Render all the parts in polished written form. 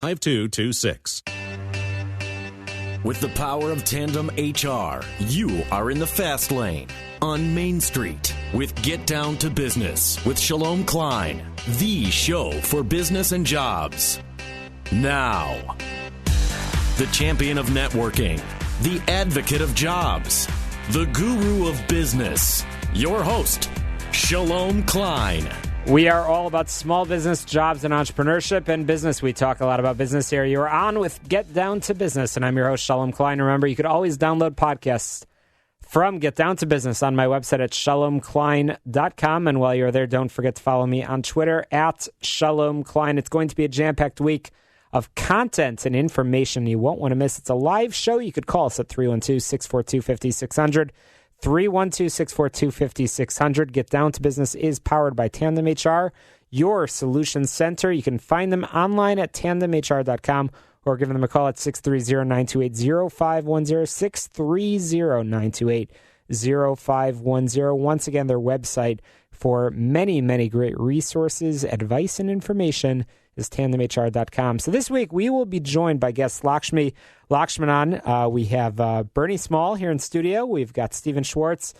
5226. With the power of Tandem HR, you are in the fast lane on Main Street with Get Down to Business with Shalom Klein, the show for business and jobs. Now, the champion of networking, the advocate of jobs, the guru of business, your host, Shalom Klein. We are all about small business, jobs, and entrepreneurship and business. We talk a lot about business here. You're on with Get Down to Business, and I'm your host, Shalom Klein. Remember, you could always download podcasts from Get Down to Business on my website at shalomklein.com. And while you're there, don't forget to follow me on Twitter at Shalom Klein. It's going to be a jam-packed week of content and information you won't want to miss. It's a live show. You could call us at 312-642-5600. 312-642-5600. Get Down to Business is powered by Tandem HR, your solution center. You can find them online at tandemhr.com or give them a call at 630-928-0510, 630-928-0510. Once again, their website for many, many great resources, advice, and information is tandemhr.com. So this week, we will be joined by guest Lakshmi Lakshmanan. We have Bernie Small here in studio. We've got Stephen Schwartz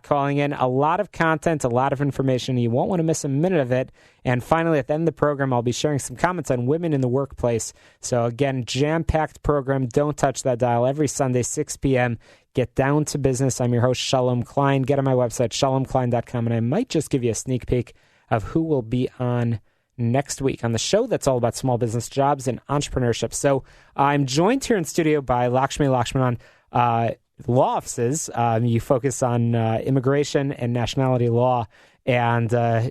calling in. A lot of content, a lot of information. You won't want to miss a minute of it. And finally, at the end of the program, I'll be sharing some comments on women in the workplace. So again, jam-packed program. Don't touch that dial. Every Sunday, 6 p.m., Get Down to Business. I'm your host, Shalom Klein. Get on my website, shalomklein.com, and I might just give you a sneak peek of who will be on next week on the show that's all about small business, jobs, and entrepreneurship. So I'm joined here in studio by Lakshmi Lakshmanan Law Offices. You focus on immigration and nationality law, and I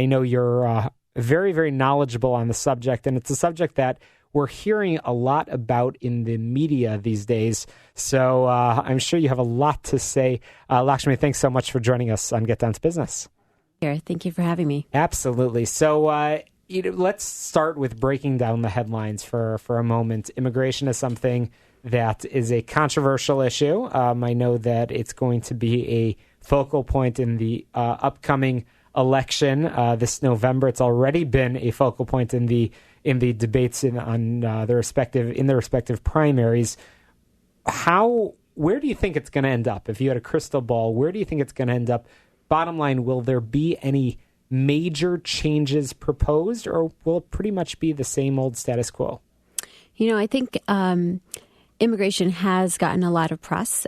know you're very, very knowledgeable on the subject, and it's a subject that we're hearing a lot about in the media these days. So I'm sure you have a lot to say. Lakshmi, thanks so much for joining us on Get Down to Business. Thank you for having me. Absolutely. So let's start with breaking down the headlines for a moment. Immigration is something that is a controversial issue. I know that it's going to be a focal point in the upcoming election this November. It's already been a focal point in the debates in the respective primaries. Where do you think it's going to end up? If you had a crystal ball, where do you think it's going to end up? Bottom line, will there be any major changes proposed, or will it pretty much be the same old status quo? I think immigration has gotten a lot of press,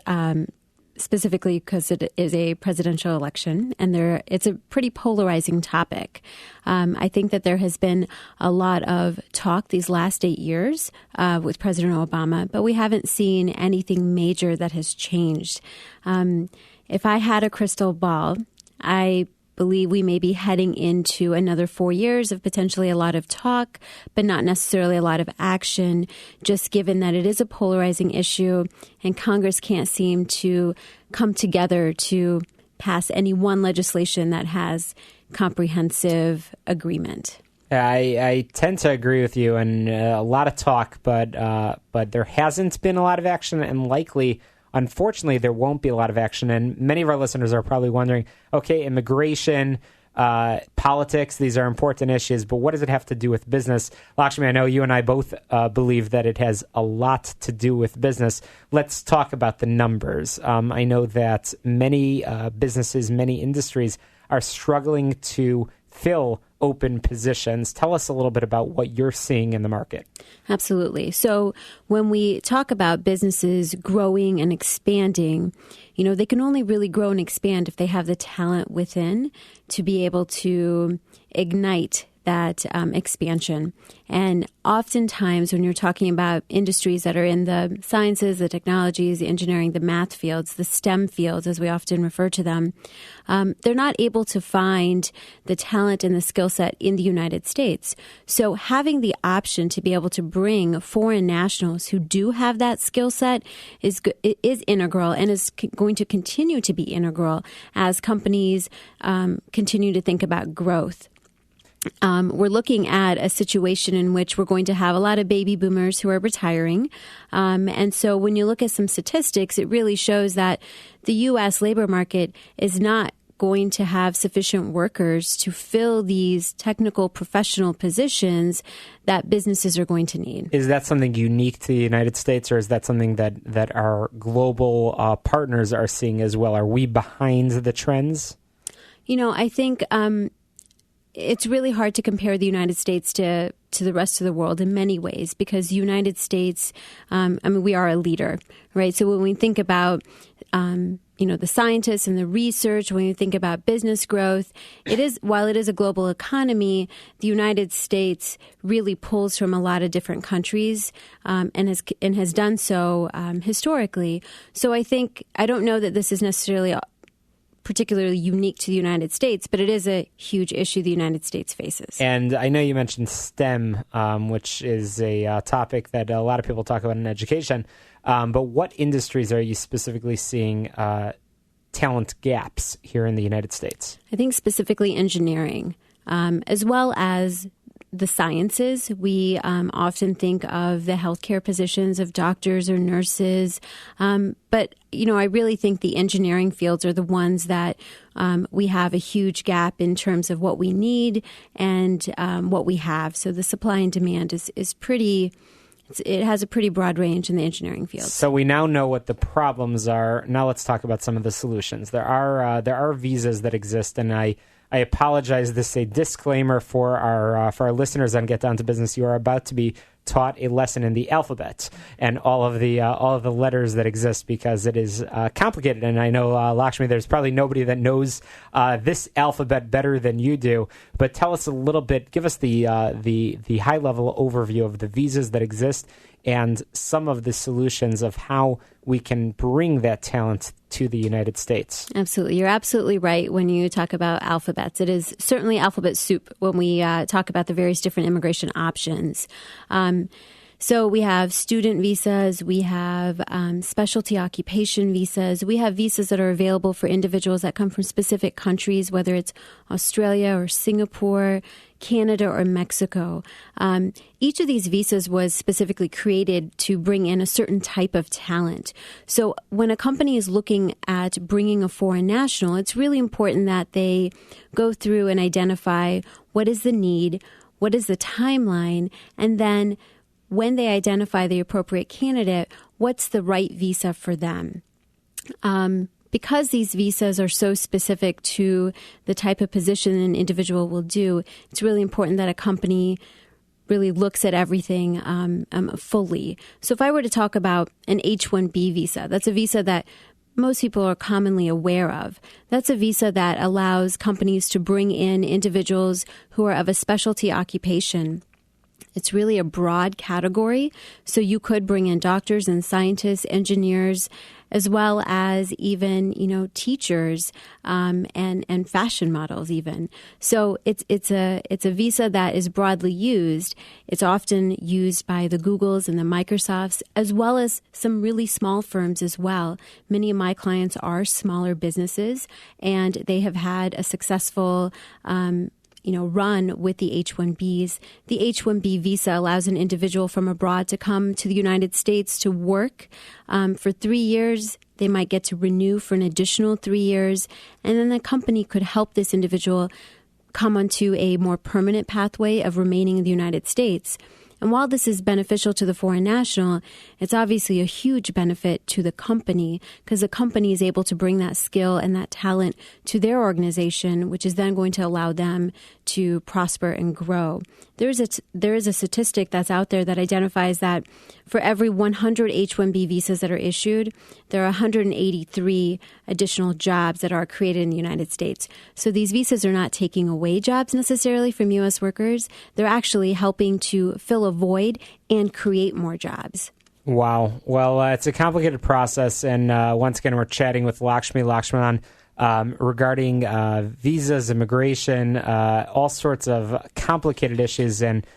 specifically because it is a presidential election, and it's a pretty polarizing topic. I think that there has been a lot of talk these last 8 years with President Obama, but we haven't seen anything major that has changed. If I had a crystal ball, I believe we may be heading into another 4 years of potentially a lot of talk, but not necessarily a lot of action, just given that it is a polarizing issue and Congress can't seem to come together to pass any one legislation that has comprehensive agreement. I tend to agree with you, and a lot of talk, but there hasn't been a lot of action, and likely, unfortunately, there won't be a lot of action. And many of our listeners are probably wondering, okay, immigration, politics, these are important issues, but what does it have to do with business? Lakshmi, I know you and I both believe that it has a lot to do with business. Let's talk about the numbers. I know that many businesses, many industries are struggling to fill open positions. Tell us a little bit about what you're seeing in the market. Absolutely. So when we talk about businesses growing and expanding, they can only really grow and expand if they have the talent within to be able to ignite that expansion. And oftentimes when you're talking about industries that are in the sciences, the technologies, the engineering, the math fields, the STEM fields, as we often refer to them, they're not able to find the talent and the skill set in the United States. So having the option to be able to bring foreign nationals who do have that skill set is integral and is going to continue to be integral as companies continue to think about growth. We're looking at a situation in which we're going to have a lot of baby boomers who are retiring. And so when you look at some statistics, it really shows that the U.S. labor market is not going to have sufficient workers to fill these technical professional positions that businesses are going to need. Is that something unique to the United States, or is that something that our global partners are seeing as well? Are we behind the trends? I think it's really hard to compare the United States to the rest of the world in many ways, because the United States, we are a leader, right? So when we think about, the scientists and the research, when you think about business growth, while it is a global economy, the United States really pulls from a lot of different countries, and has done so historically. So I don't know that this is necessarily particularly unique to the United States, but it is a huge issue the United States faces. And I know you mentioned STEM, which is a topic that a lot of people talk about in education. But what industries are you specifically seeing talent gaps here in the United States? I think specifically engineering, as well as the sciences. We often think of the healthcare positions of doctors or nurses. But, I really think the engineering fields are the ones that we have a huge gap in terms of what we need and what we have. So the supply and demand is pretty... It has a pretty broad range in the engineering field. So we now know what the problems are. Now let's talk about some of the solutions. There are visas that exist, and I apologize. This is a disclaimer for our listeners on Get Down to Business. You are about to be taught a lesson in the alphabet and all of the letters that exist, because it is complicated. And I know, Lakshmi, there's probably nobody that knows this alphabet better than you do. But tell us a little bit. Give us the high level overview of the visas that exist and some of the solutions of how we can bring that talent to the United States. Absolutely. You're absolutely right when you talk about alphabets. It is certainly alphabet soup when we talk about the various different immigration options. So we have student visas, we have specialty occupation visas, we have visas that are available for individuals that come from specific countries, whether it's Australia or Singapore, Canada or Mexico. Each of these visas was specifically created to bring in a certain type of talent. So when a company is looking at bringing a foreign national, it's really important that they go through and identify what is the need, what is the timeline, and then when they identify the appropriate candidate, what's the right visa for them? Because these visas are so specific to the type of position an individual will do, it's really important that a company really looks at everything fully. So if I were to talk about an H-1B visa, that's a visa that most people are commonly aware of. That's a visa that allows companies to bring in individuals who are of a specialty occupation. It's really a broad category, so you could bring in doctors and scientists, engineers, as well as even, teachers and fashion models even. So it's a visa that is broadly used. It's often used by the Googles and the Microsofts, as well as some really small firms as well. Many of my clients are smaller businesses, and they have had a successful run with the H-1Bs. The H-1B visa allows an individual from abroad to come to the United States to work for 3 years. They might get to renew for an additional 3 years, and then the company could help this individual come onto a more permanent pathway of remaining in the United States. And while this is beneficial to the foreign national, it's obviously a huge benefit to the company, because the company is able to bring that skill and that talent to their organization, which is then going to allow them to prosper and grow. There is a statistic that's out there that identifies that for every 100 H-1B visas that are issued, there are 183 additional jobs that are created in the United States. So these visas are not taking away jobs necessarily from U.S. workers. They're actually helping to fill a void and create more jobs. Wow. Well, it's a complicated process. And once again, we're chatting with Lakshmi Lakshmanan regarding visas, immigration, all sorts of complicated issues. And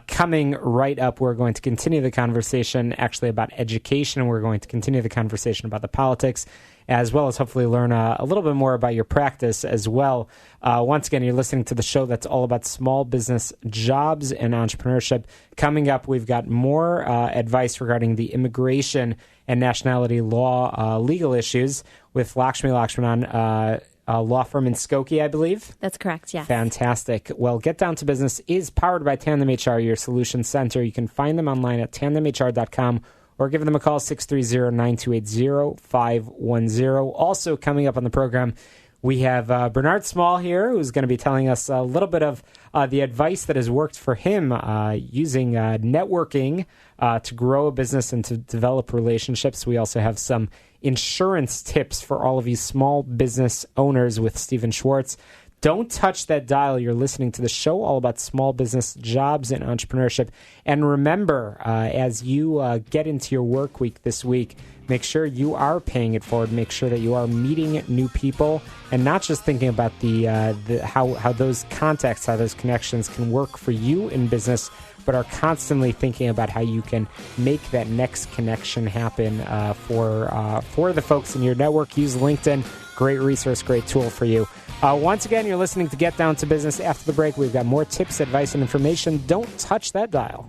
coming right up, we're going to continue the conversation actually about education. We're going to continue the conversation about the politics, as well as hopefully learn a little bit more about your practice as well. Once again, you're listening to the show that's all about small business jobs and entrepreneurship. Coming up, we've got more advice regarding the immigration and nationality law legal issues with Lakshmi Lakshmanan. law firm in Skokie, I believe. That's correct, yes. Fantastic. Well, Get Down to Business is powered by Tandem HR, your solution center. You can find them online at tandemhr.com or give them a call, 630-928-0510. Also coming up on the program, we have Bernard Small here, who's going to be telling us a little bit of the advice that has worked for him using networking to grow a business and to develop relationships. We also have some insurance tips for all of you small business owners with Stephen Schwartz. Don't touch that dial. You're listening to the show all about small business, jobs, and entrepreneurship. And remember, as you get into your work week this week, make sure you are paying it forward. Make sure that you are meeting new people and not just thinking about how those contacts, how those connections can work for you in business, but are constantly thinking about how you can make that next connection happen for the folks in your network. Use LinkedIn. Great resource, great tool for you. Once again, you're listening to Get Down to Business. After the break, we've got more tips, advice, and information. Don't touch that dial.